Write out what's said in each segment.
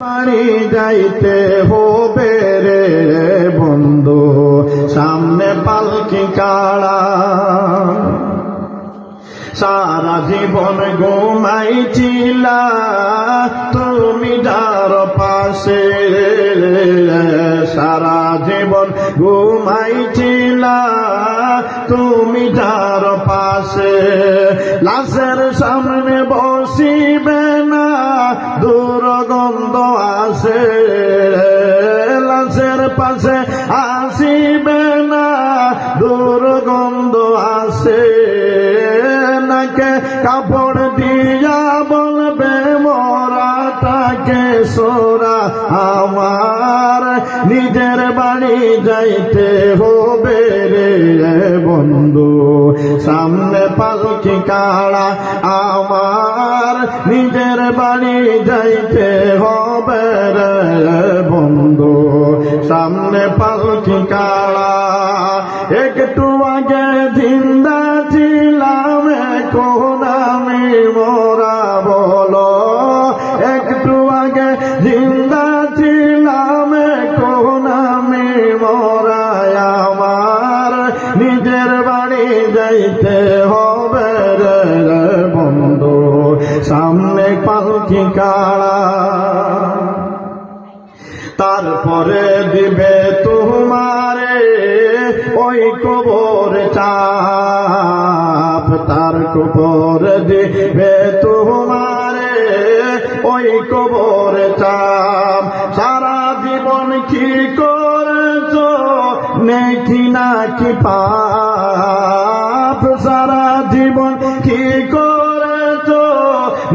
বাড়ি যাইতে হবে রে বন্ধু, সামনে পালকি কাড়া। সারা জীবন ঘুমাইছিলা তুমি যার পাশে, সারা জীবন ঘুমাইছিলা তুমি যার পাশে। লাশের সামনে বসিবে না দুর্গন্ধ আসে, লাশের পাশে আসিবে না দুর্গন্ধ আসে। নাকে কাপড় দিয়া বলবে মরাটাকে সোরা আমার, নিজের বাড়ি যাইতে হবে রে বন্ধু, সামনে পালকি কাড়া আমার, নিজের বাড়ি যাইতে হবে রে বন্ধু, সামনে পালকি কাড়া। একটু আগে জিন্দা ছিলাম এখন আমি মরা বলো, একটু আগে জিন্দা ছিলাম এখন আমি মরা। আমার নিজের বাড়ি যাইতে হবে রে বন্ধু, সামনে পালকি কাড়া। তারপরে দিবে তোমারে ওই কবর চাপ, তার কবর দিবে তোমারে ওই কবর চাপ। সারা জীবন কি করেছ নেকি নাকি পাপ, সারা জীবন কি করেছ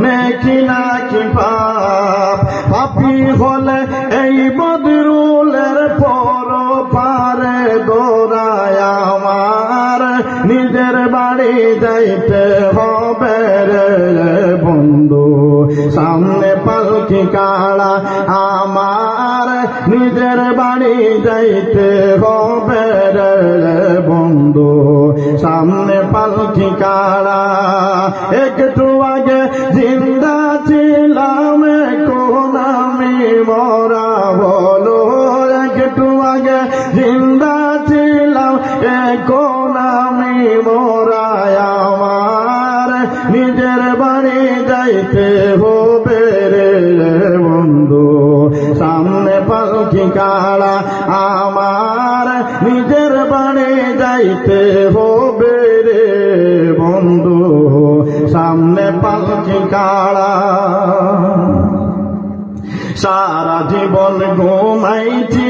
নেকি নাকি পাপ। পাপী হলে এই বদরুলের পর পারে দৌড়ায় আমার, নিজের বাড়ি যাইতে হবে রে বন্ধু, সামনে পালকি কাড়া আমার, নিজের বাড়ি যাইতে হবে রে বন্ধু, সামনে পালকি কাড়া। একটু আগে জিন্দা ছিলাম এখন আমি মরা বলো, একটু আগে জিন্দা ছিলাম এখন আমি মরা। আমার নিজের বাড়ি যাইতে হবে রে বন্ধু, সামনে পালকি কাড়া আমার, নিজের বাড়ি যাইতে হবে রে বন্ধু, সামনে পালকি কাড়া। সারা জীবন ঘুমাইছি